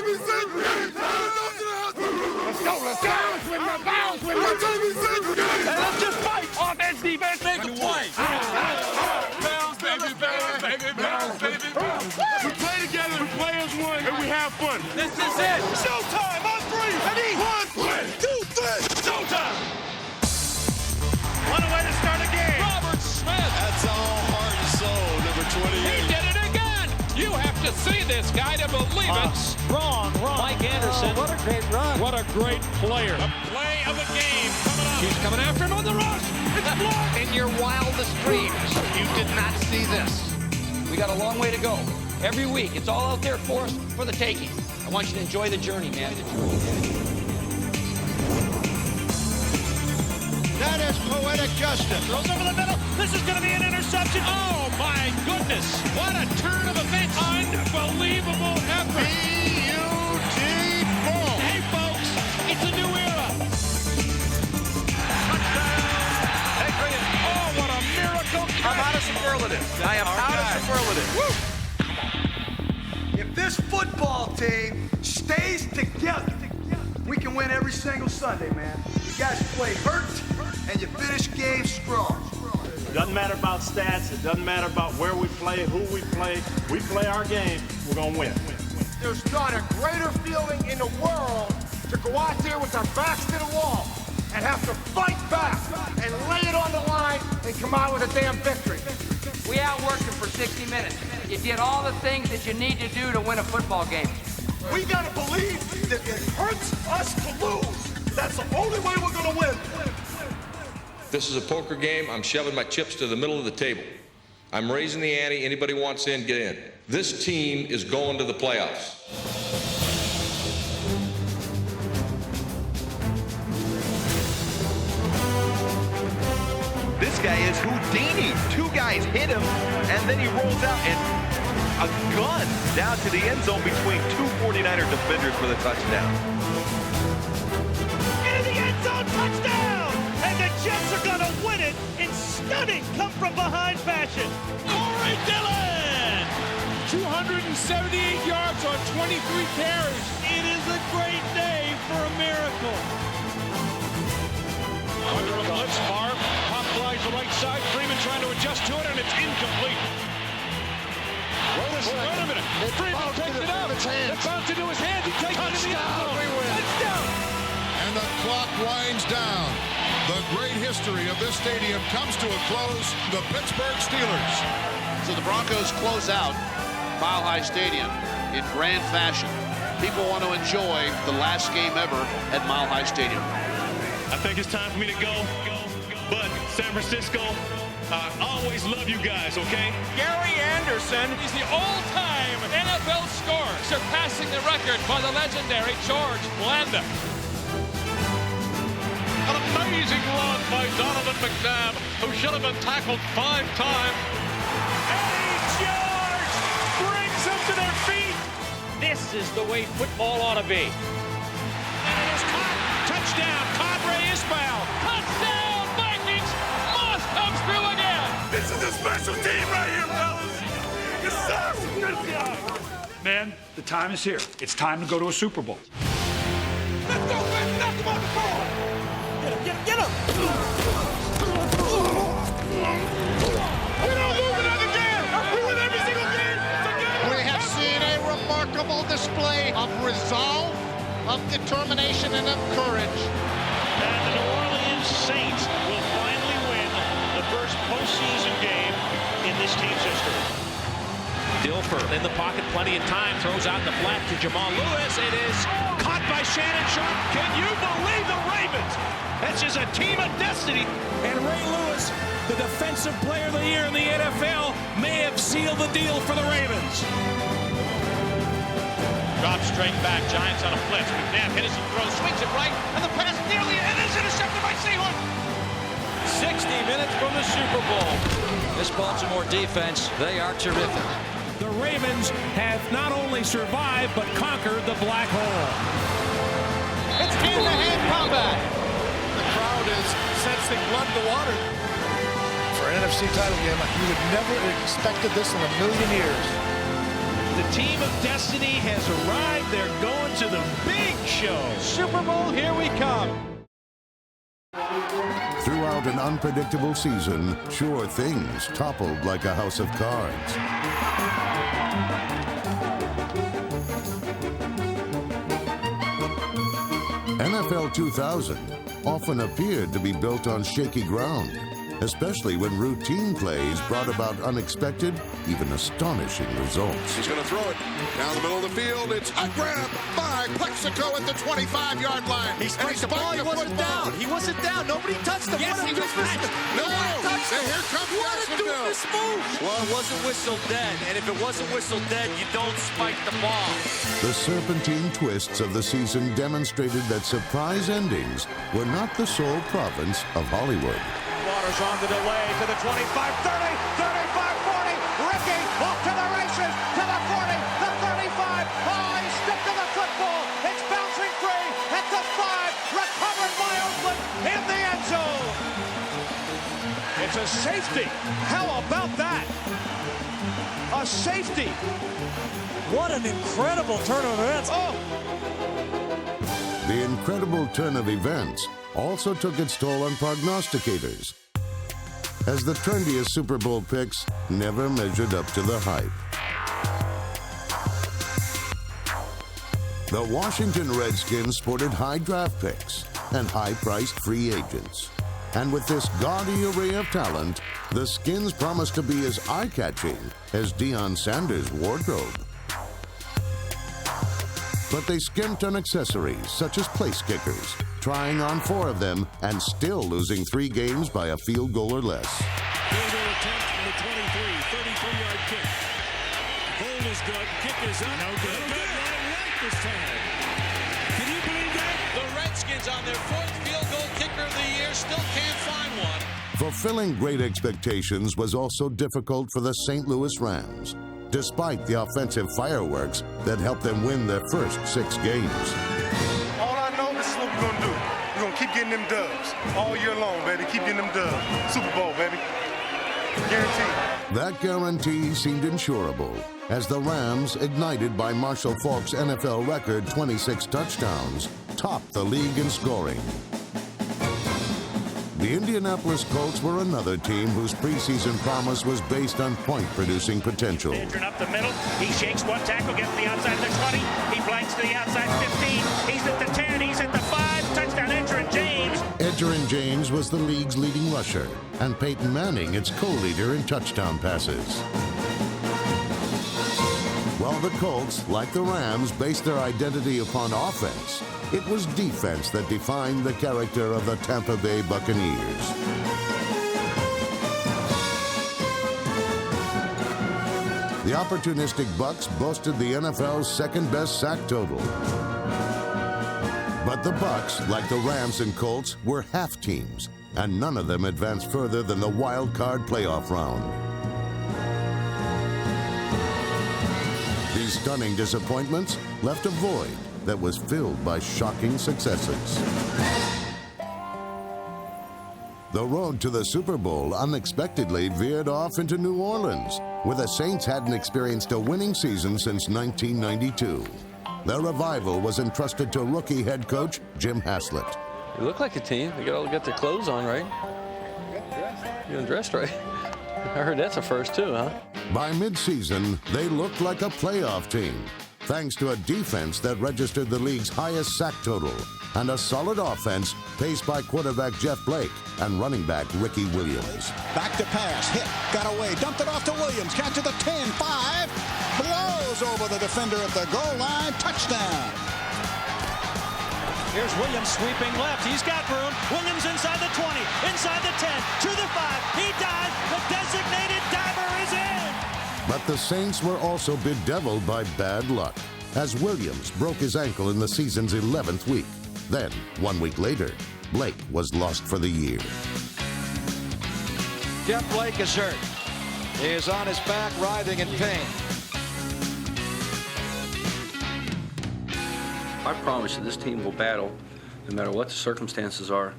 Let's go, let's go. Bounce with my and let's just fight. Offense, defense, make a play. Bounce, baby, bounce, baby, bounce, baby. We play together, we play as one, and we have fun. This is it. Showtime on three. Ready? 1, 2, 3. Showtime. What a way to start a game. Robert Smith. That's all heart and soul, number 28. He did it again. You have to see this guy to believe it. Wrong. Mike Anderson. What a great run. What a great player. The play of the game coming up. He's coming after him on the rush. It's blocked. In your wildest dreams, you did not see this. We got a long way to go. Every week, it's all out there for us for the taking. I want you to enjoy the journey, man. That is poetic justice. Throws over the middle. This is going to be an interception. Oh, my goodness. What a turn of events. Unbelievable effort. Beautiful. Hey, folks, it's a new era. Touchdown. Hey, bring it. Oh, what a miracle. I'm out of superlative. I am out of superlative. If this football team stays together, we can win every single Sunday, man. You guys play hurt, and you finish games strong. It doesn't matter about stats. It doesn't matter about where we play, who we play. We play our game, we're going to win. There's not a greater feeling in the world to go out there with our backs to the wall and have to fight back and lay it on the line and come out with a damn victory. We outworked him for 60 minutes. You did all the things that you need to do to win a football game. We gotta believe that it hurts us to lose. That's the only way we're gonna win. This is a poker game. I'm shoving my chips to the middle of the table. I'm raising the ante. Anybody wants in, get in. This team is going to the playoffs. This guy is Houdini. Two guys hit him, and then he rolls out and a gun down to the end zone between two 49er defenders for the touchdown. Into the end zone, touchdown! And the Jets are going to win it in stunning come-from-behind fashion. Corey Dillon. 278 yards on 23 carries. It is a great day for a miracle. Under a blitz, Favre. Pop flies the right side. Freeman trying to adjust to it, and it's incomplete. Wait a minute. Freeman takes it out. It bounced into his hands. He takes it in the end zone. Touchdown. And the clock winds down. The great history of this stadium comes to a close. The Pittsburgh Steelers. So the Broncos close out Mile High Stadium in grand fashion. People want to enjoy the last game ever at Mile High Stadium. I think it's time for me to go. But San Francisco, I always love you guys, okay? Gary Anderson is the all-time NFL scorer, surpassing the record by the legendary George Blanda. An amazing run by Donovan McNabb, who should have been tackled 5 times. Eddie George brings them to their feet. This is the way football ought to be. And it is caught. Touchdown, Conrad Ismail. Touchdown, Vikings. Moss comes through again. This is a special team right here, fellas. Yes, sir. Good job. Man, the time is here. It's time to go to a Super Bowl. Let's go, baby. Knock him on the floor. Get him! We don't lose another game. We win every single game. We have seen a remarkable display of resolve, of determination, and of courage. And the New Orleans Saints will finally win the first postseason game in this team's history. Dilfer in the pocket, plenty of time, throws out the flat to Jamal Lewis. It is caught by Shannon Sharp. Can you believe the Ravens? That's just a team of destiny. And Ray Lewis, the defensive player of the year in the NFL, may have sealed the deal for the Ravens. Drop straight back. Giants on a blitz. McNabb hits and throws, swings it right, and the pass nearly and is intercepted by Seahawk. 60 minutes from the Super Bowl. This Baltimore defense, they are terrific. The Ravens have not only survived, but conquered the black hole. It's hand-to-hand combat. The crowd is sensing blood in the water. For an NFC title game, you would never have expected this in a million years. The team of destiny has arrived. They're going to the big show. Super Bowl, here we come. Throughout an unpredictable season, sure things toppled like a house of cards. NFL 2000 often appeared to be built on shaky ground, especially when routine plays brought about unexpected, even astonishing results. He's going to throw it down the middle of the field. It's a grab by Plexico at the 25-yard line. He spiked the ball. He wasn't down. He wasn't down. Nobody touched him. Yes, he was touched. No. Here comes Jacksonville. Well, it wasn't whistled dead. And if it wasn't whistled dead, you don't spike the ball. The serpentine twists of the season demonstrated that surprise endings were not the sole province of Hollywood. Waters on the delay to the 25, 30, 35, 40. Ricky off to the races, to the 40, the 35. Oh, he stepped to the football. It's bouncing free at the 5. Recovered by Oakland in the end zone. It's a safety. How about that? A safety. What an incredible turn of events. Oh! The incredible turn of events also took its toll on prognosticators, as the trendiest Super Bowl picks never measured up to the hype. The Washington Redskins sported high draft picks and high-priced free agents. And with this gaudy array of talent, the Skins promised to be as eye-catching as Deion Sanders' wardrobe. But they skimped on accessories such as place kickers, trying on 4 of them and still losing 3 games by a field goal or less. Field goal attempt from the 23, 33-yard kick. Hold is good, kick is up. No good. No good. Right this time. Can you believe that? The Redskins on their 4th field goal kicker of the year still can't find one. Fulfilling great expectations was also difficult for the St. Louis Rams, despite the offensive fireworks that helped them win their first 6 games. All I know, this is what we're going to do. We're going to keep getting them dubs all year long, baby. Keep getting them dubs. Super Bowl, baby. Guaranteed. That guarantee seemed insurable, as the Rams, ignited by Marshall Faulk's NFL record 26 touchdowns, topped the league in scoring. The Indianapolis Colts were another team whose preseason promise was based on point-producing potential. Up the middle, he shakes one tackle, gets to the outside of the 20, he blanks to the outside 15, he's at the 10, he's at the 5, touchdown Edgerrin James. Edgerrin James was the league's leading rusher, and Peyton Manning its co-leader in touchdown passes. While the Colts, like the Rams, based their identity upon offense, it was defense that defined the character of the Tampa Bay Buccaneers. The opportunistic Bucs boasted the NFL's second-best sack total. But the Bucs, like the Rams and Colts, were half teams, and none of them advanced further than the wild card playoff round. These stunning disappointments left a void that was filled by shocking successes. The road to the Super Bowl unexpectedly veered off into New Orleans, where the Saints hadn't experienced a winning season since 1992. Their revival was entrusted to rookie head coach Jim Haslett. They look like a team. They all got their clothes on, right? Getting dressed right. I heard that's a first too, huh? By midseason, they looked like a playoff team, thanks to a defense that registered the league's highest sack total and a solid offense paced by quarterback Jeff Blake and running back Ricky Williams. Back to pass, hit, got away, dumped it off to Williams, catch at the 10, 5, blows over the defender at the goal line, touchdown. Here's Williams sweeping left. He's got room. Williams inside the 20, inside the 10, to the 5. He dives. The designated diver is in. But the Saints were also bedeviled by bad luck, as Williams broke his ankle in the season's 11th week. Then, 1 week later, Blake was lost for the year. Jeff Blake is hurt. He is on his back, writhing in pain. I promise you this team will battle, no matter what the circumstances are,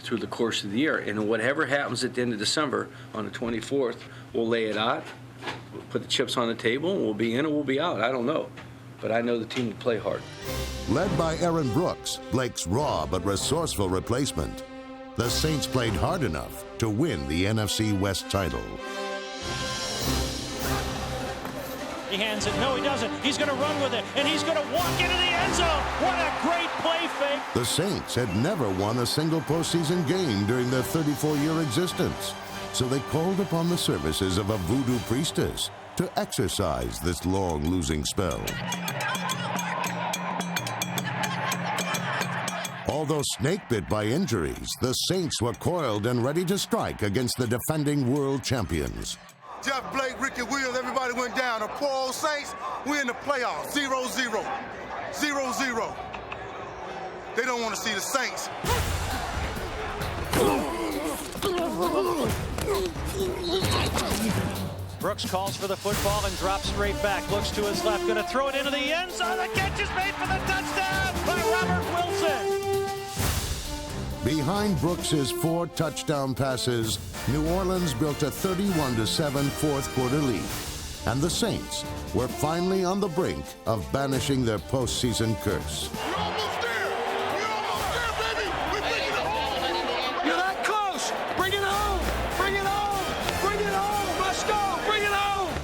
through the course of the year. And whatever happens at the end of December, on the 24th, we'll lay it out, We'll put the chips on the table, and we'll be in or we'll be out. I don't know. But I know the team will play hard. Led by Aaron Brooks, Blake's raw but resourceful replacement, the Saints played hard enough to win the NFC West title. He hands it. No, he doesn't. He's going to run with it, and he's going to walk into the end zone. What a great play fake. The Saints had never won a single postseason game during their 34-year existence, so they called upon the services of a voodoo priestess to exorcise this long losing spell. Although snake-bit by injuries, the Saints were coiled and ready to strike against the defending world champions. Jeff Blake, Ricky Williams, everybody went down. The poor old Saints, we're in the playoffs. 0-0. 0-0. They don't want to see the Saints. Brooks calls for the football and drops straight back. Looks to his left, going to throw it into the end zone. The catch is made for the touchdown by Robert Wilson. Behind Brooks's 4 touchdown passes, New Orleans built a 31-7 fourth-quarter lead, and the Saints were finally on the brink of banishing their postseason curse. You're almost there! You're almost there, baby! We're making it home! You're that close! Bring it home! Bring it home! Bring it home! Let's go! Bring it home!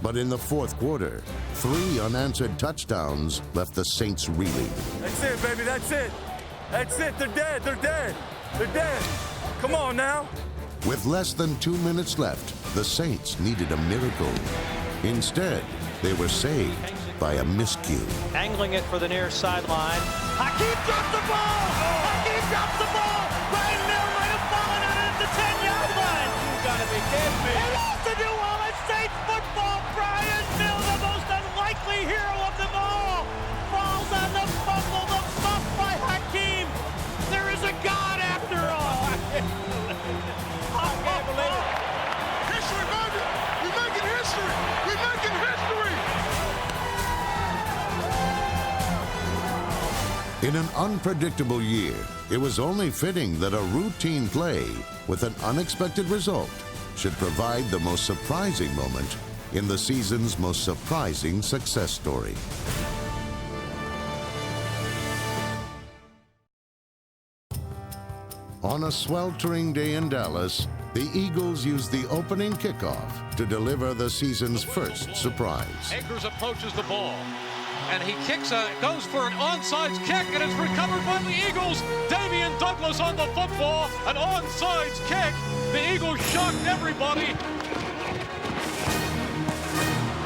But in the fourth quarter, 3 unanswered touchdowns left the Saints reeling. That's it, baby. That's it. That's it. They're dead. They're dead. They're dead. Come on now. With less than 2 minutes left, the Saints needed a miracle. Instead, they were saved by a miscue. Angling it for the near sideline. Hakeem dropped the ball! Hakeem dropped the ball! Brian Mill might have fallen on it at the 10-yard line. You gotta be kidding me. It is the New Orleans Saints football. Brian Mill, the most unlikely hero of them all, falls on the fumble, the muff by Hakeem. There is a God after all. I can't believe it. History, baby! We're making history! We're making history! In an unpredictable year, it was only fitting that a routine play with an unexpected result should provide the most surprising moment in the season's most surprising success story. On a sweltering day in Dallas, the Eagles used the opening kickoff to deliver the season's first surprise. Akers approaches the ball, and he goes for an onside kick, and it's recovered by the Eagles. Damian Douglas on the football, an onside kick. The Eagles shocked everybody.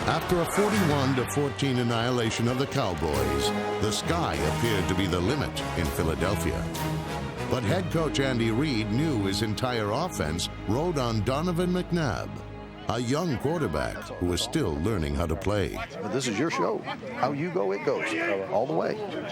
After a 41-14 annihilation of the Cowboys, the sky appeared to be the limit in Philadelphia. But head coach Andy Reid knew his entire offense rode on Donovan McNabb, a young quarterback who was still learning how to play. But this is your show. How you go, it goes. All the way. Rolling,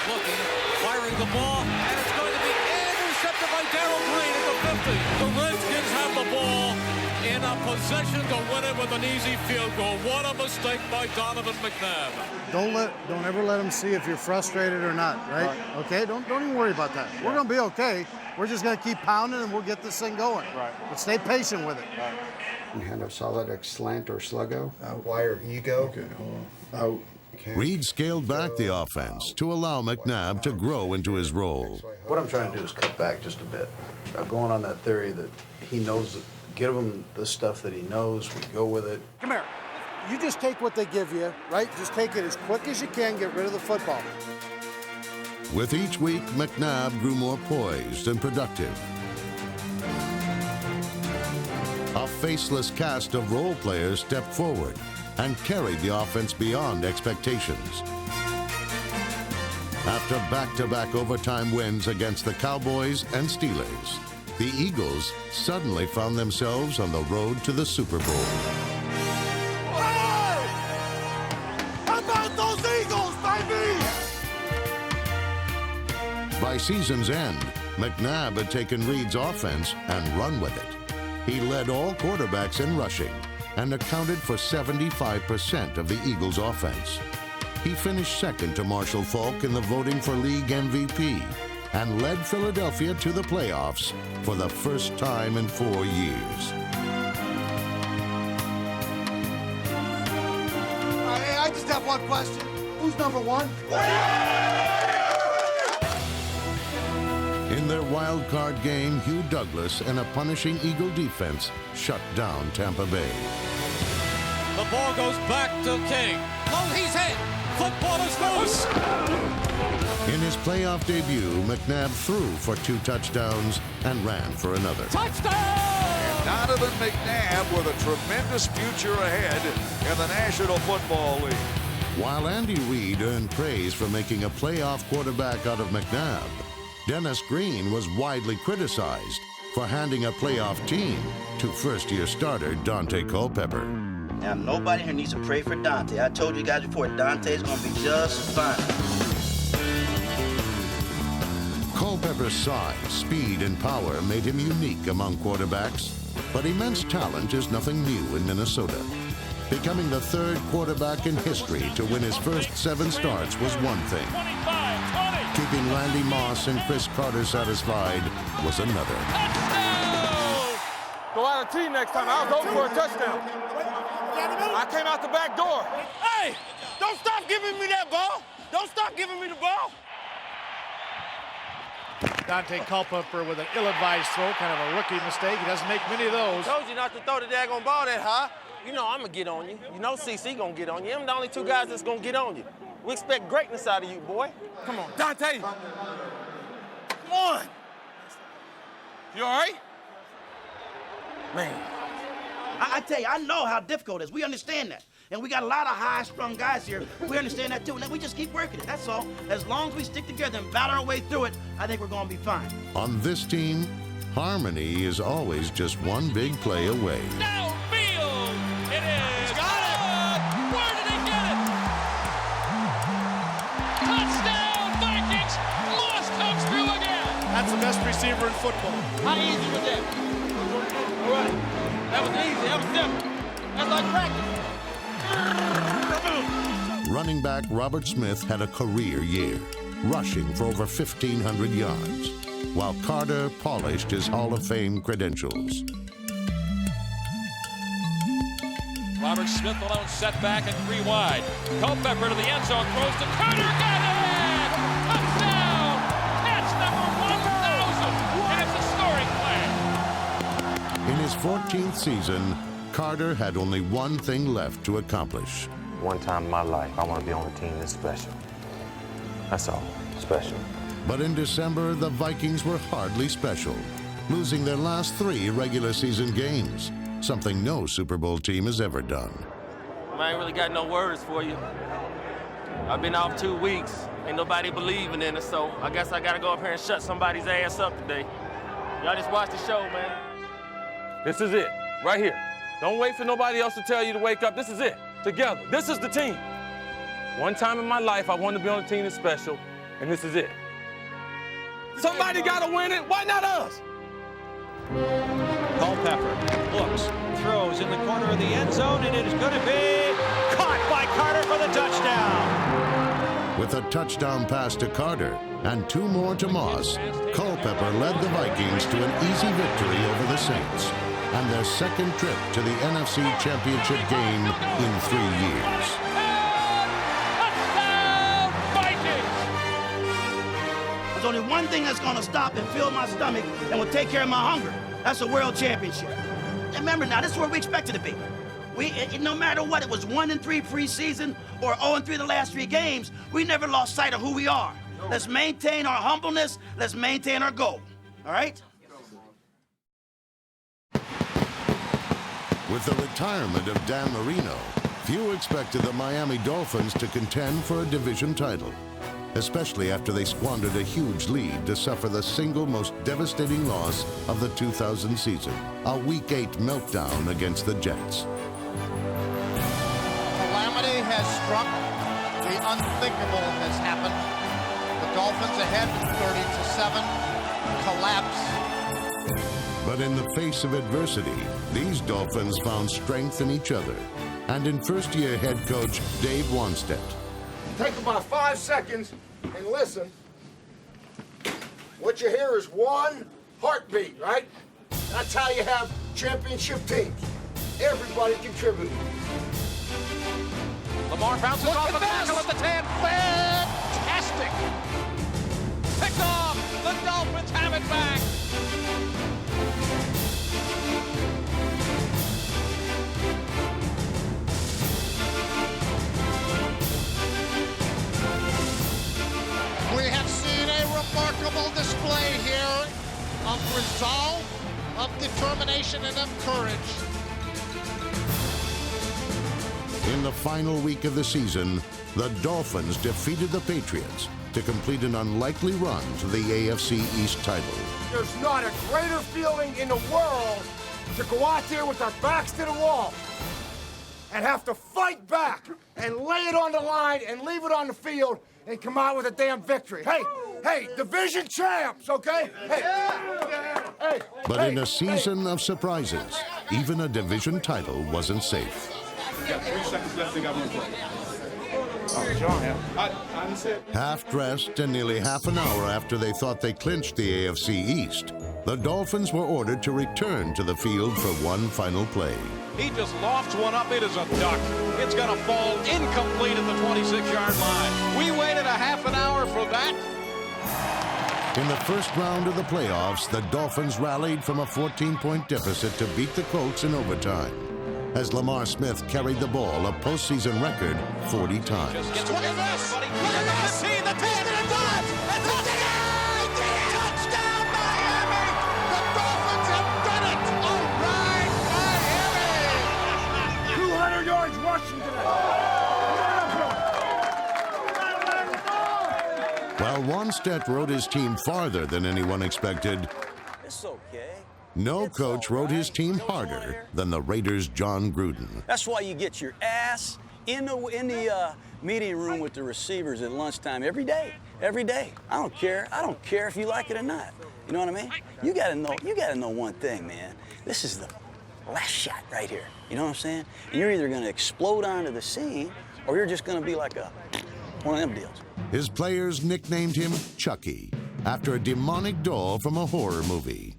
looking, firing the ball, and it's going to be intercepted by Darrell Green at the 50. The Redskins have the ball in a possession to win it with an easy field goal. What a mistake by Donovan McNabb. Don't ever let them see if you're frustrated or not, right? Okay, don't even worry about that. We're gonna be okay. We're just gonna keep pounding and we'll get this thing going. Right. But stay patient with it. Right. Hand of solid slant or sluggo. Wire ego. Okay, hold on. Out. Reid scaled back the offense to allow McNabb to grow into his role. What I'm trying to do is cut back just a bit. Going on that theory that he knows, give him the stuff that he knows, we go with it. Come here. You just take what they give you, right? Just take it as quick as you can, get rid of the football. With each week, McNabb grew more poised and productive. A faceless cast of role players stepped forward and carried the offense beyond expectations. After back-to-back overtime wins against the Cowboys and Steelers, the Eagles suddenly found themselves on the road to the Super Bowl. Hey! How about those Eagles, baby? By season's end, McNabb had taken Reid's offense and run with it. He led all quarterbacks in rushing and accounted for 75% of the Eagles' offense. He finished second to Marshall Faulk in the voting for league MVP and led Philadelphia to the playoffs for the first time in 4 years. Hey, I just have one question. Who's number one? In their wild card game, Hugh Douglas and a punishing Eagle defense shut down Tampa Bay. The ball goes back to King. Oh, he's hit. Football is loose. In his playoff debut, McNabb threw for 2 touchdowns and ran for another. Touchdown! Donovan McNabb with a tremendous future ahead in the National Football League. While Andy Reid earned praise for making a playoff quarterback out of McNabb, Dennis Green was widely criticized for handing a playoff team to first-year starter Dante Culpepper. Now, nobody here needs to pray for Dante. I told you guys before, Dante's going to be just fine. Culpepper's size, speed, and power made him unique among quarterbacks, but immense talent is nothing new in Minnesota. Becoming the 3rd quarterback in history to win his first 7 starts was one thing. Keeping Randy Moss and Chris Carter satisfied was another. Go out of team next time. I was over for a touchdown. I came out the back door. Hey, don't stop giving me that ball. Don't stop giving me the ball. Dante Culpepper with an ill-advised throw, kind of a rookie mistake. He doesn't make many of those. Told you not to throw the daggone ball that high. You know I'm gonna get on you. You know CC gonna get on you. I'm the only 2 guys that's gonna get on you. We expect greatness out of you, boy. Come on, Dante. Come on. You all right? Man, I tell you, I know how difficult it is. We understand that. And we got a lot of high-strung guys here. We understand that, too. And then we just keep working it. That's all. As long as we stick together and battle our way through it, I think we're going to be fine. On this team, harmony is always just one big play away. Downfield! It is! Got it! Where did he get it? Touchdown, Vikings! Moss comes through again! That's the best receiver in football. How easy was that? All right. That was easy. That was simple. That's like practice. Running back Robert Smith had a career year, rushing for over 1,500 yards, while Carter polished his Hall of Fame credentials. Robert Smith alone set back and 3 wide. Culpepper to the end zone, throws to Carter, got it! Touchdown! Catch number 1,000, and it's a scoring play. In his 14th season, Carter had only one thing left to accomplish. One time in my life, I want to be on a team that's special. That's all, special. But in December, the Vikings were hardly special, losing their last 3 regular season games, something no Super Bowl team has ever done. I ain't really got no words for you. I've been off 2 weeks. Ain't nobody believing in it, so I guess I gotta go up here and shut somebody's ass up today. Y'all just watch the show, man. This is it, right here. Don't wait for nobody else to tell you to wake up. This is it, together. This is the team. One time in my life, I wanted to be on a team that's special, and this is it. Somebody gotta win it, why not us? Culpepper looks, throws in the corner of the end zone, and it is going to be caught by Carter for the touchdown. With a touchdown pass to Carter and 2 more to Moss, Culpepper led the Vikings to an easy victory over the Saints and their 2nd trip to the NFC Championship game in 3 years. There's only one thing that's going to stop and fill my stomach and will take care of my hunger. That's a world championship. Remember now, this is where we expect it to be. No matter what, it was 1-3 preseason or 0-3 the last 3 games, we never lost sight of who we are. Let's maintain our humbleness. Let's maintain our goal. All right? With the retirement of Dan Marino, few expected the Miami Dolphins to contend for a division title, especially after they squandered a huge lead to suffer the single most devastating loss of the 2000 season, a Week 8 meltdown against the Jets. Calamity has struck. The unthinkable has happened. The Dolphins ahead 30-7. Collapse. But in the face of adversity, these Dolphins found strength in each other. And in first-year head coach Dave Wanstead. Take about 5 seconds and listen. what you hear is one heartbeat, right? That's how you have championship teams. Everybody contributing. Lamar bounces off the tackle at the 10. Fantastic. Picked off. The Dolphins have it back. We have seen a remarkable display here of resolve, of determination, and of courage. In the final week of the season, the Dolphins defeated the Patriots to complete an unlikely run to the AFC East title. There's not a greater feeling in the world to go out there with our backs to the wall and have to fight back and lay it on the line and leave it on the field and come out with a damn victory. Hey, division champs, okay? Hey. But in a season of surprises, even a division title wasn't safe. You got 3 seconds left, they got 1 play. Half-dressed and nearly half an hour after they thought they clinched the AFC East, the Dolphins were ordered to return to the field for one final play. He just lofts one up. It is a duck. It's going to fall incomplete at the 26-yard line. We waited a half an hour for that. In the first round of the playoffs, the Dolphins rallied from a 14-point deficit to beat the Colts in overtime, as Lamar Smith carried the ball a postseason record 40 times. Look at this, buddy. Look at this. See the 10 and a dodge. And touchdown, Miami. The Dolphins have done it. All right, Miami. 200 yards rushing today. While Wanstedt rode his team farther than anyone expected, It's okay. no coach rode his team harder than the Raiders' John Gruden. That's why you get your ass in the meeting room with the receivers at lunchtime every day. Every day. I don't care. I don't care if you like it or not. You know what I mean? You gotta know one thing, man. This is the last shot right here. You know what I'm saying? And you're either gonna explode onto the scene or you're just gonna be like one of them deals. His players nicknamed him Chucky, after a demonic doll from a horror movie.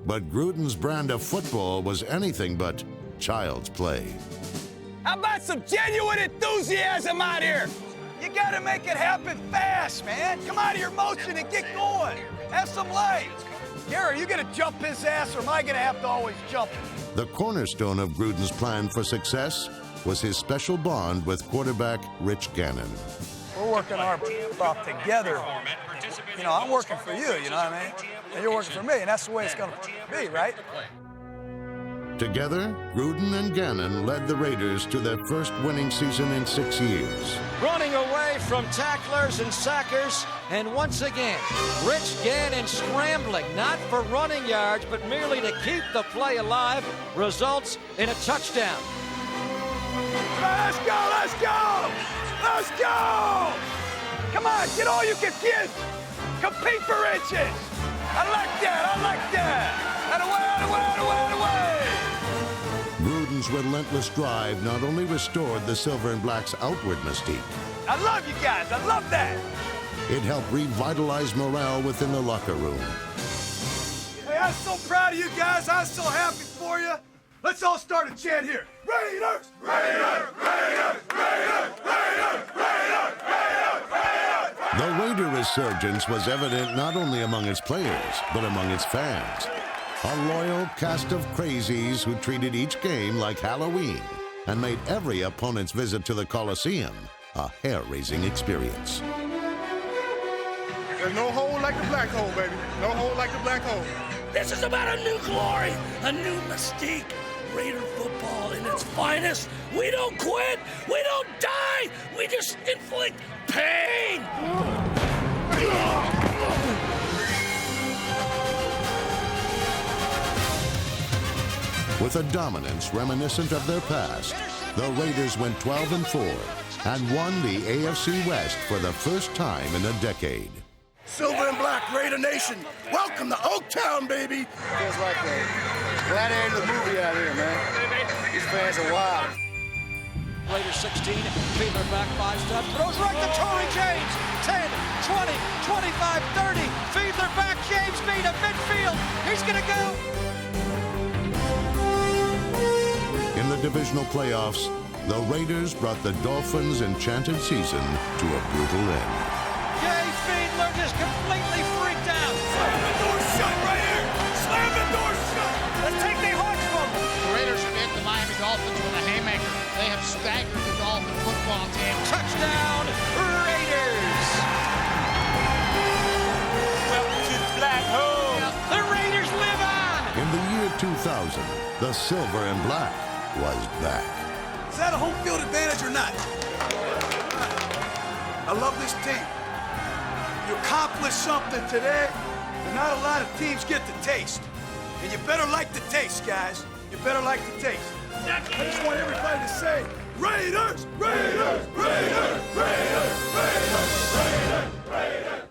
But Gruden's brand of football was anything but child's play. How about some genuine enthusiasm out here? You gotta make it happen fast, man. Come out of your motion and get going. Have some life. Gary, are you gonna jump his ass or am I gonna have to always jump him? The cornerstone of Gruden's plan for success was his special bond with quarterback Rich Gannon. We're working our stuff together. You know, I'm working for you, you know what I mean? And you're working for me, and that's the way it's gonna be, right? Together, Gruden and Gannon led the Raiders to their first winning season in 6 years. Running away from tacklers and sackers, and once again, Rich Gannon scrambling, not for running yards, but merely to keep the play alive, results in a touchdown. Let's go, let's go! Let's go! Come on, get all you can get! Compete for inches! I like that, I like that! And away! Gruden's relentless drive not only restored the Silver and Black's outward mystique, I love you guys, I love that! it helped revitalize morale within the locker room. Hey, I'm so proud of you guys, I'm so happy for you. Let's all start a chant here. Raiders! Raiders! Raiders! Raiders! Raiders! Raiders! Raiders! The Raider resurgence was evident not only among its players, but among its fans. A loyal cast of crazies who treated each game like Halloween and made every opponent's visit to the Coliseum a hair-raising experience. There's no hole like the black hole, baby. No hole like the black hole. This is about a new glory, a new mystique. Raider football in its finest. We don't quit. We don't die. We just inflict pain. With a dominance reminiscent of their past, the Raiders went 12-4 and won the AFC West for the first time in a decade. Silver and Black Raider Nation, welcome to Oaktown, baby. Feels like a gladiator movie out here, man. These fans are wild. Raiders 16, Fiedler back 5 steps, throws right to Torrey James. 10, 20, 25, 30. Fiedler back, James Mead at midfield. He's going to go. In the divisional playoffs, the Raiders brought the Dolphins' enchanted season to a brutal end. Jay Fiedler just completely freaked out. Slam the door shut right here. Slam the door shut. Let's take their hearts from them. The Raiders have hit the Miami Dolphins with a haymaker. They have staggered the Dolphin football team. Touchdown, Raiders. Welcome to the black hole. The Raiders live on. In the year 2000, the silver and black was back. Is that a home field advantage or not? I love this team. You accomplished something today that not a lot of teams get to taste. And you better like the taste, guys. You better like the taste. I just want everybody to say, Raiders, Raiders, Raiders, Raiders, Raiders, Raiders, Raiders.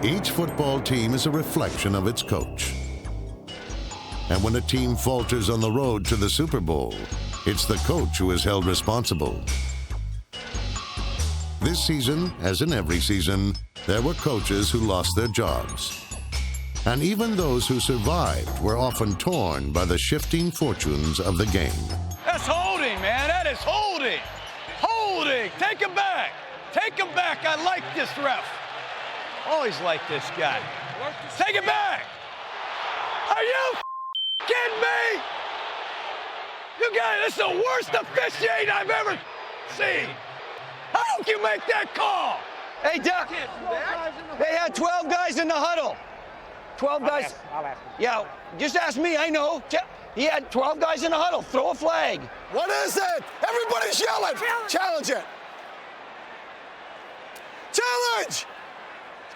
Each football team is a reflection of its coach. And when a team falters on the road to the Super Bowl, it's the coach who is held responsible. This season, as in every season, there were coaches who lost their jobs. And even those who survived were often torn by the shifting fortunes of the game. That's holding, man. That is holding. Holding. Take him back. Take him back. I like this ref. Always like this guy. Take it back. Are you kidding me? You guys, this is the worst officiating I've ever seen. How don't you make that call? Hey, Doc. They had 12 guys in the huddle. 12 guys. I'll ask him. Yeah, just ask me. I know. He had 12 guys in the huddle. Throw a flag. What is it? Everybody's yelling. Challenge it. Challenge.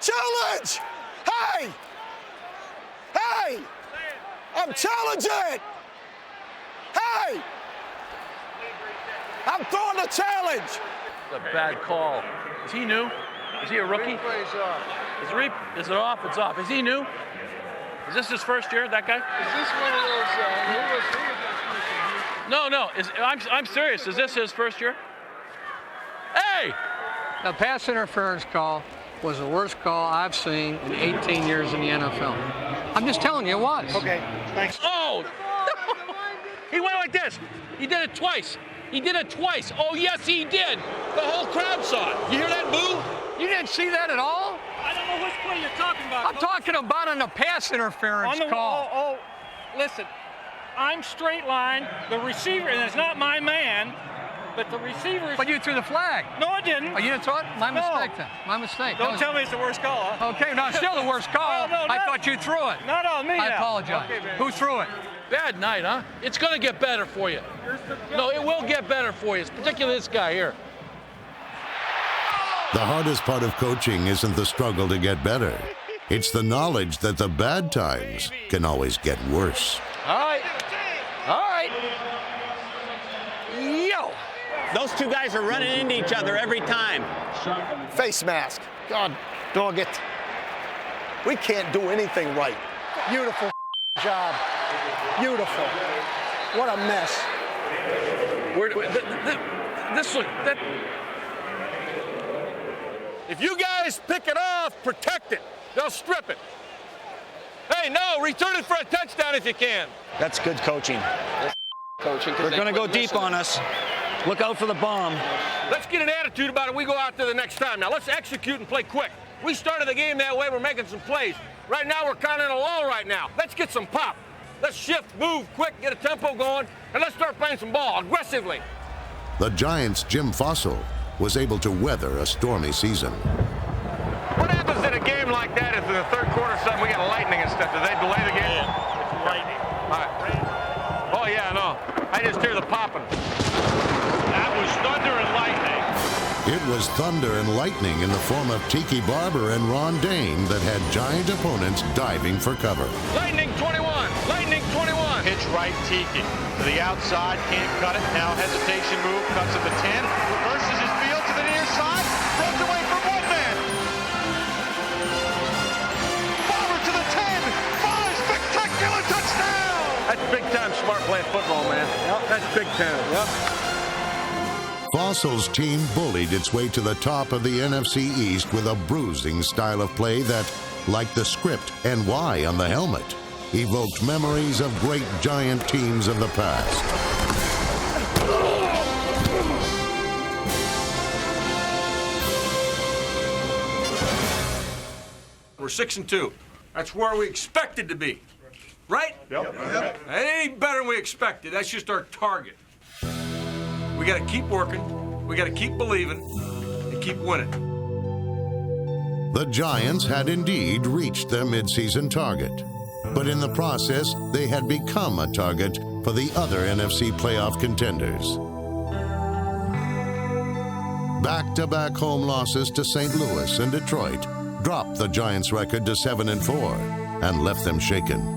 Challenge. Hey. Hey. I'm challenging. Hey. I'm throwing a challenge. It's a bad call. Is he new? Is he a rookie? Is it off? It's off. Is he new? Is this his first year, that guy? Is this one of those, No. I'm serious. Is this his first year? Hey! The pass interference call was the worst call I've seen in 18 years in the NFL. I'm just telling you it was. Okay, thanks. Oh! He went like this. He did it twice. He did it twice. Oh, yes, he did. The whole crowd saw it. You hear that boo? You didn't see that at all? I don't know which play you're talking about. I'm talking about on the pass interference call. Listen, I'm straight line. The receiver, and it's not my man, but the receiver. But you threw the flag. No, I didn't. Oh, you didn't throw it? My mistake then. My mistake. Don't tell me it's the worst call, huh? Okay, no, it's still the worst call. I thought you threw it. Not on me. I apologize. Okay, who threw it? Bad night, huh? It's going to get better for you. No, it will get better for you, particularly this guy here. The hardest part of coaching isn't the struggle to get better. It's the knowledge that the bad times can always get worse. All right. All right. Yo! Those two guys are running into each other every time. Face mask. God dog it. We can't do anything right. Beautiful job. Beautiful. What a mess. If you guys pick it off, protect it. They'll strip it. Hey, no, return it for a touchdown if you can. That's good coaching. They're going to go deep on us. Look out for the bomb. Let's get an attitude about it. We go out there the next time. Now, let's execute and play quick. We started the game that way. We're making some plays. Right now, we're kind of in a lull right now. Let's get some pop. Let's shift, move quick, get a tempo going, and let's start playing some ball aggressively. The Giants' Jim Fossil was able to weather a stormy season. What happens in a game like that if in the third quarter suddenly we get lightning and stuff? Do they delay the game? Yeah, it's lightning. All right. Oh, yeah, no. I just hear the popping. That was thunder and lightning. It was thunder and lightning in the form of Tiki Barber and Ron Dane that had Giant opponents diving for cover. Lightning 21. Lightning 21. Pitch right, Tiki. To the outside, can't cut it. Now hesitation move, cuts at the 10. Reverses his field to the near side. Runs away from one man. Barber to the 10. 5, spectacular touchdown. That big-time smart playing football, man. Yep. That's big time. Yep. Fossil's team bullied its way to the top of the NFC East with a bruising style of play that, like the script NY on the helmet, evoked memories of great Giant teams of the past. We're 6-2. That's where we expected to be, right? Yep. It ain't better than we expected. That's just our target. We got to keep working. We got to keep believing and keep winning. The Giants had indeed reached their midseason target, but in the process, they had become a target for the other NFC playoff contenders. Back-to-back home losses to St. Louis and Detroit dropped the Giants' record to 7-4 and left them shaken.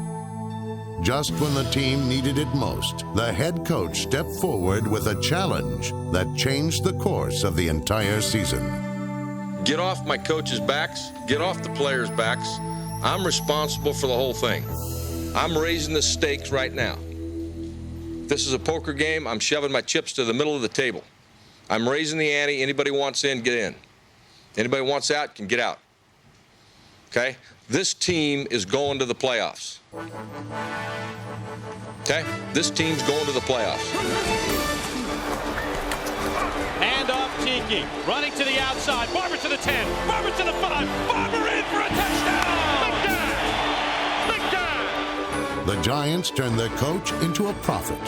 Just when the team needed it most, the head coach stepped forward with a challenge that changed the course of the entire season. Get off my coaches' backs, get off the players' backs. I'm responsible for the whole thing. I'm raising the stakes right now. If this is a poker game, I'm shoving my chips to the middle of the table. I'm raising the ante. Anybody wants in, get in. Anybody wants out can get out. Okay? This team is going to the playoffs. Okay? This team's going to the playoffs. Hand off Tiki. Running to the outside. Barber to the 10. Barber to the 5. Barber in for a touchdown! Big guy! Big guy! The Giants turned their coach into a prophet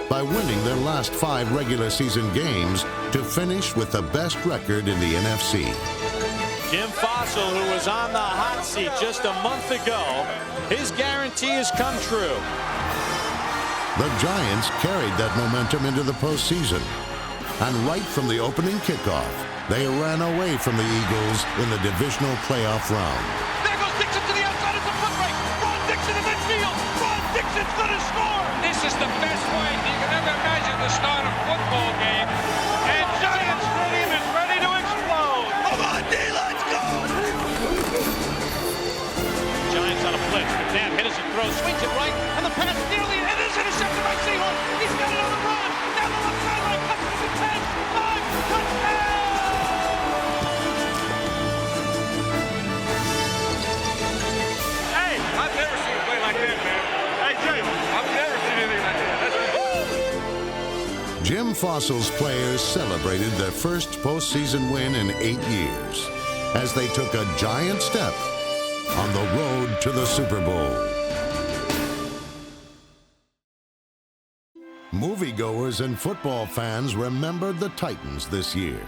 by winning their last 5 regular season games to finish with the best record in the NFC. Jim Fossil, who was on the hot seat just a month ago, his guarantee has come true. The Giants carried that momentum into the postseason, and right from the opening kickoff, they ran away from the Eagles in the divisional playoff round. There goes Dixon to the outside. It's a foot race. Ron Dixon in midfield. Ron Dixon's going to score. This is the best way you can ever imagine to start a football game. And Giant Stadium is ready to explode. Come on, D, let's go! Giants on a blitz. McNabb hits and throws, swings it right, and the pass nearly, it is intercepted by Seahawks. He's got it on the run. Down the left sideline, cuts to the 10, 5, touchdown! Hey, I've never seen a play like that, man. Hey, Jim, I've never seen anything like that. That's Jim Fossil's players celebrated their first postseason win in 8 years as they took a giant step on the road to the Super Bowl. Moviegoers and football fans remembered the Titans this year,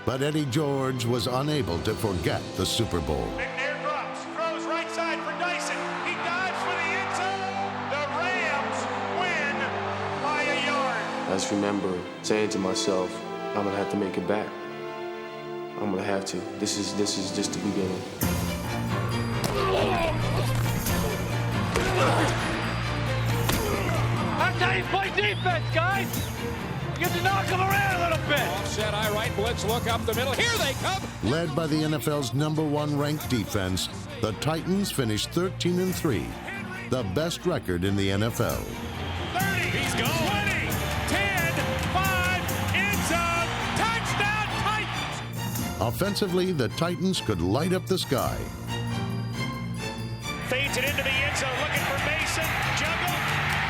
but Eddie George was unable to forget the Super Bowl. McNair drops, throws right side for Dyson. He dives for the end zone. The Rams win by a yard. I just remember saying to myself, I'm gonna have to make it back. I'm gonna have to. This is just the beginning. That's how you play defense, guys. You get to knock them around a little bit. Offset, I right, blitz, look up the middle. Here they come. Led by the NFL's #1 ranked defense, the Titans finished 13-3, the best record in the NFL. 30, he's going. 20, 10, 5, end zone, touchdown Titans. Offensively, the Titans could light up the sky. Fades it into the end zone, looking for Mason. Juggle,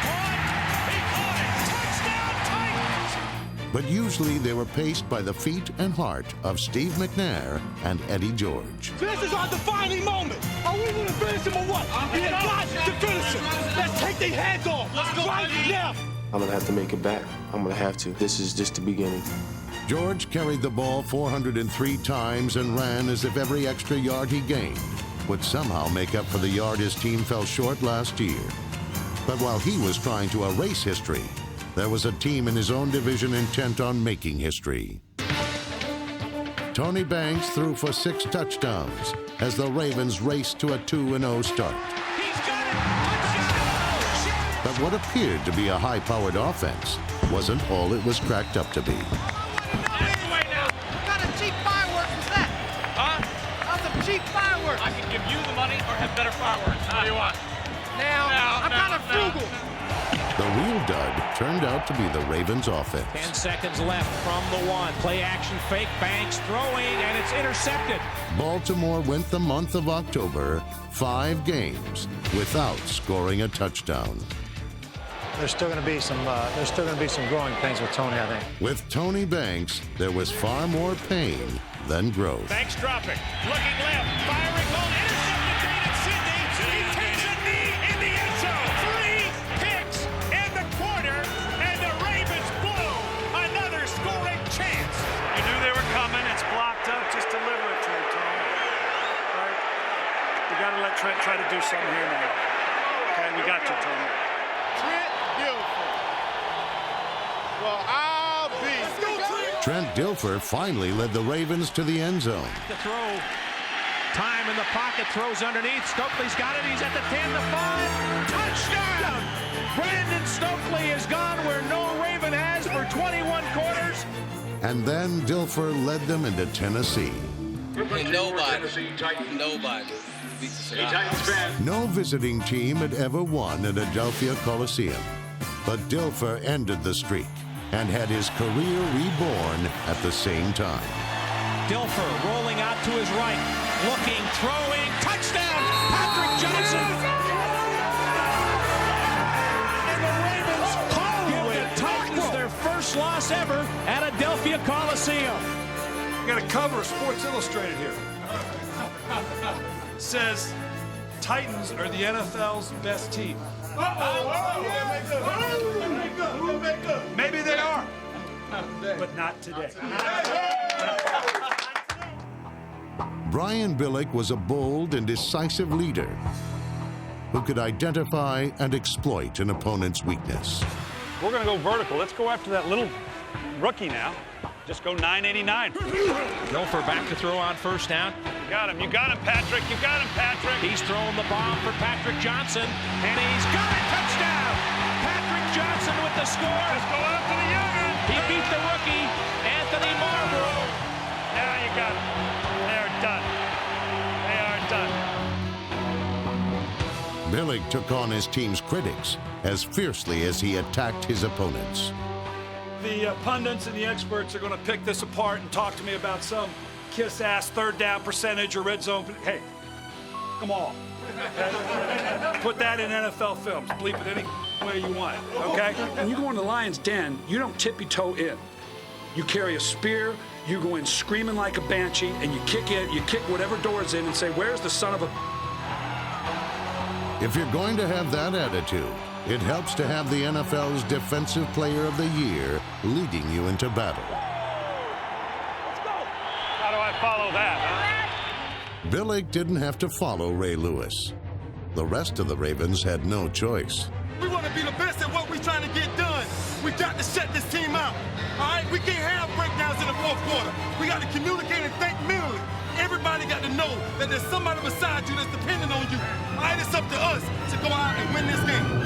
caught, he caught it. Touchdown Titans. But usually they were paced by the feet and heart of Steve McNair and Eddie George. This is our defining moment. Are we going to finish him or what? We have got to finish him. Let's take their heads off. Let's go right now. I'm gonna have to make it back. I'm gonna have to. This is just the beginning. George carried the ball 403 times and ran as if every extra yard he gained would somehow make up for the yard his team fell short last year. But while he was trying to erase history, there was a team in his own division intent on making history. Tony Banks threw for 6 touchdowns as the Ravens raced to a 2-0 start. But what appeared to be a high-powered offense wasn't all it was cracked up to be. What kind of cheap fireworks was that? Huh? That's some cheap fireworks. I can give you the money or have better fireworks. What do you want? Now, I'm kind of frugal. The turned out to be the Ravens' offense. 10 seconds left from the one. Play action fake. Banks throwing, and it's intercepted. Baltimore went the month of October 5 games without scoring a touchdown. There's still going to be some growing pains with Tony, I think. With Tony Banks, there was far more pain than growth. Banks dropping, looking left, firing home, intercepted David Sidney. He takes a knee in the end zone. 3 picks in the quarter, and the Ravens blow another scoring chance. You knew they were coming. It's blocked up. Just deliver it to him, Tony. Right? You got to let Trent try to do something here now. Okay, we got you, Tony. Trent Dilfer finally led the Ravens to the end zone. The throw. Time in the pocket. Throws underneath. Stokely's got it. He's at the 10, the 5. Touchdown! Brandon Stokely has gone where no Raven has for 21 quarters. And then Dilfer led them into Tennessee. And nobody beats us. No visiting team had ever won at Adelphia Coliseum. But Dilfer ended the streak and had his career reborn at the same time. Dilfer rolling out to his right, looking, throwing, touchdown, Patrick Johnson. And the Ravens give the Titans their first loss ever at Adelphia Coliseum. We got a cover of Sports Illustrated here. It says, Titans are the NFL's best team. Maybe they are, but not today. Brian Billick was a bold and decisive leader who could identify and exploit an opponent's weakness. We're going to go vertical. Let's go after that little rookie now. Just go 989. Dilfer back to throw on first down. You got him, Patrick. You got him, Patrick. He's throwing the bomb for Patrick Johnson, and he's got it. Touchdown! Patrick Johnson with the score. Let's go after the youngin. He beat the rookie, Anthony Marlborough. Now you got it. They are done. They are done. Billick took on his team's critics as fiercely as he attacked his opponents. The pundits and the experts are going to pick this apart and talk to me about some kiss-ass third down percentage or red zone. Hey, come on. Okay? Put that in NFL films. Bleep it any way you want, okay? When you go in the lion's den, you don't tippy-toe in. You carry a spear, you go in screaming like a banshee, and you kick whatever door's in and say, where's the son of a... If you're going to have that attitude, it helps to have the NFL's Defensive Player of the Year leading you into battle. Let's go. How do I follow that, huh? Billick didn't have to follow Ray Lewis. The rest of the Ravens had no choice. We want to be the best at what we're trying to get done. We got to shut this team out. All right? We can't have breakdowns in the fourth quarter. We got to communicate and think mentally. Everybody got to know that there's somebody beside you that's depending on you. All right, it's up to us to go out and win this game.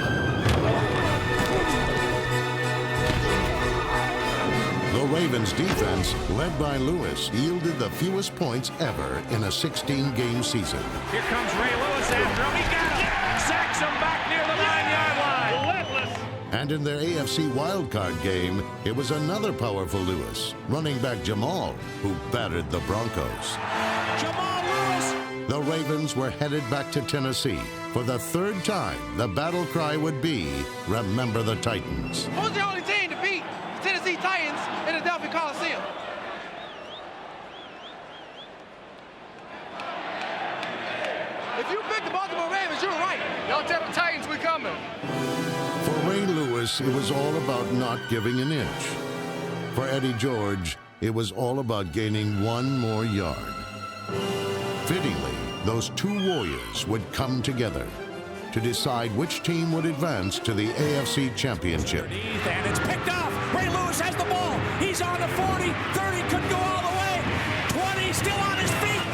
The Ravens' defense, led by Lewis, yielded the fewest points ever in a 16-game season. Here comes Ray Lewis after him. He got him. Sacks him back near the 9-yard line. Relentless. And in their AFC wildcard game, it was another powerful Lewis, running back Jamal, who battered the Broncos. Jamal Lewis. The Ravens were headed back to Tennessee. For the third time, the battle cry would be, remember the Titans. Who's the only team to beat the Tennessee Titans in the Adelphia Coliseum? If you pick the Baltimore Ravens, you're right. Y'all tell the Titans we're coming. For Ray Lewis, it was all about not giving an inch. For Eddie George, it was all about gaining one more yard. Fittingly, those two warriors would come together to decide which team would advance to the AFC Championship. And it's picked off. Ray Lewis has the ball. He's on the 40, 30, could go all the way. 20, still on his feet.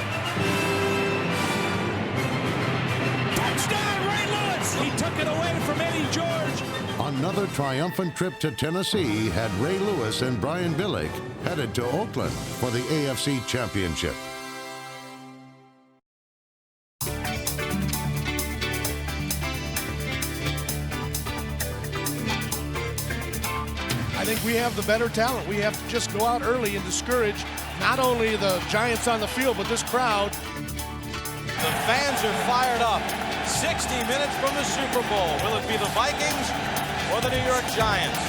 Touchdown, Ray Lewis. He took it away from Eddie George. Another triumphant trip to Tennessee had Ray Lewis and Brian Billick headed to Oakland for the AFC Championship. I think we have the better talent. We have to just go out early and discourage not only the Giants on the field, but this crowd. The fans are fired up. 60 minutes from the Super Bowl. Will it be the Vikings or the New York Giants?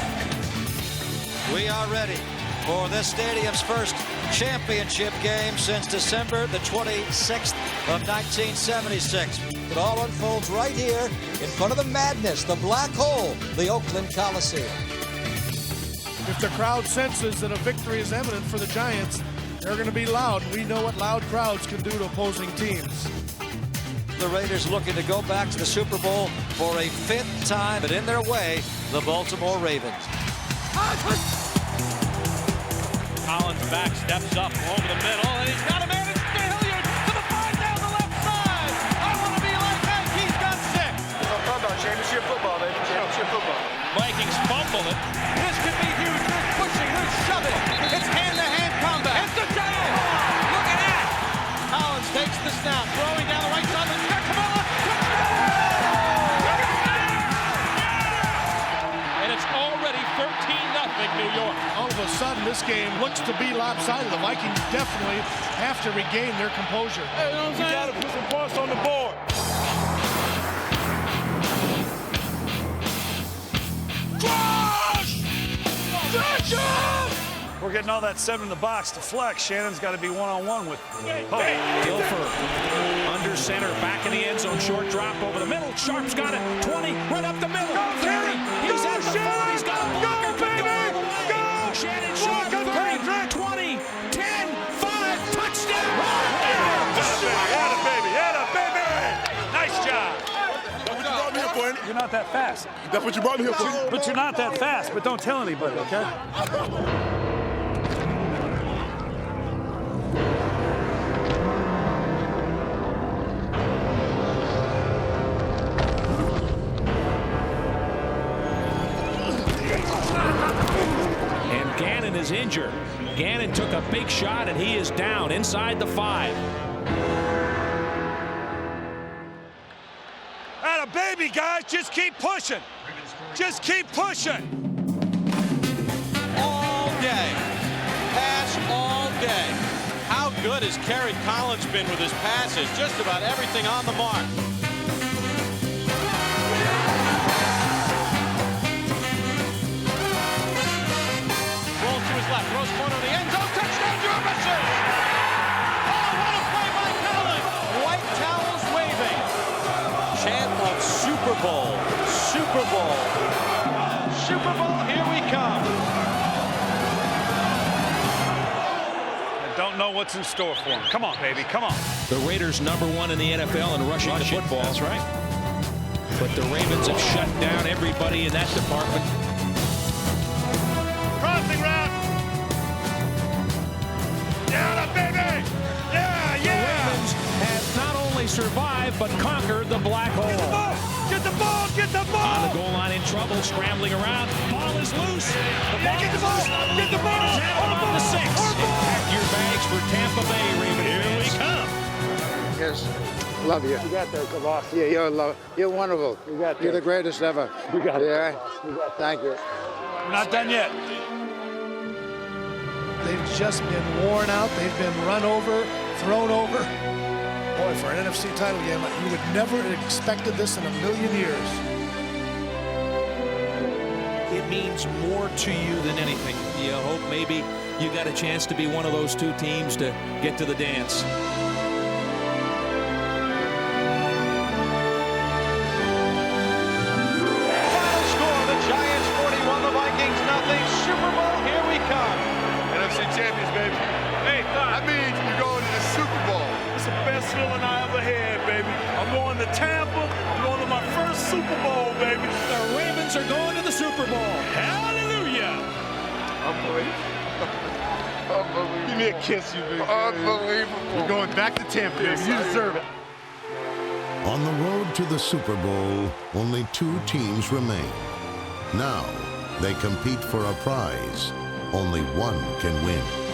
We are ready for this stadium's first championship game since December the 26th of 1976. It all unfolds right here in front of the madness, the black hole, the Oakland Coliseum. If the crowd senses that a victory is imminent for the Giants, they're going to be loud. We know what loud crowds can do to opposing teams. The Raiders looking to go back to the Super Bowl for a 5th time, but in their way, the Baltimore Ravens. Collins back, steps up over the middle, and he's got a man. It's Hilliard to the 5 down the left side. I want to be like that. He's got 6. No problem. Championship football, baby. Championship football. Vikings fumble it. This could be huge. They're pushing. They're shoving. It's hand-to-hand combat. It's the Giants. Look at that. Collins takes the snap, throwing down the right side. It's got Camilla. And it's already 13-0 New York. All of a sudden, this game looks to be lopsided. The Vikings definitely have to regain their composure. Hey, you know what I'm saying? You got to put some points on the board. We're getting all that 7 in the box to flex. Shannon's got to be one-on-one with Pope. Gilford under center, back in the end zone, short drop over the middle. Sharp's got it, 20, right up the middle. 30, he's at the 4, he's got a blocker. Go, baby! Go! Shannon shot, 30, 20, 10, 5, touchdown! Atta baby, atta baby! Nice job. You're not that fast. That's what you brought me here for. But you're not that fast, but don't tell anybody, okay? And Gannon is injured. Gannon took a big shot, and he is down inside the 5. Atta baby, guys, just keep pushing. Just keep pushing. All day. Pass all day. How good has Kerry Collins been with his passes? Just about everything on the mark. Rolls to his left, throws corner of the end zone, touchdown, Jurgensen! Oh, what a play by Collins! White towels waving. Chant of Super Bowl, Super Bowl. Super Bowl, here we come. I don't know what's in store for him. Come on, baby, come on. The Raiders #1 in the NFL in rushing the football. That's right. But the Ravens have shut down everybody in that department. Crossing route. Yeah, baby. Yeah, yeah. The Ravens have not only survived, but conquered the black hole. Get the ball, get the ball. On the goal line in trouble, scrambling around. Ball is loose. The ball get the ball. Get the ball. On the 6. Pack your bags for Tampa Bay, Ravens. Here we come. Yes. Love you. You got that, boss. Yeah, you're wonderful. You got that. You're the greatest ever. You got it. Yeah. You got Thank you. We're not done yet. They've just been worn out. They've been run over, thrown over. Boy, for an NFC title game, you would never have expected this in a million years. It means more to you than anything. You hope maybe you got a chance to be one of those 2 teams to get to the dance. Final score, the Giants 41, the Vikings nothing. Super Bowl, here we come. NFC champions, baby. Hey, That means you're going to the Super Bowl. it's the best feeling I ever had, baby. I'm going to Tampa. I'm going to my first Super Bowl, baby. The Ravens are going to the Super Bowl. Hallelujah. Unbelievable. Unbelievable. Give me a kiss, you big Unbelievable. You're going back to Tampa, baby. You deserve it. On the road to the Super Bowl, only 2 teams remain. Now, they compete for a prize only one can win.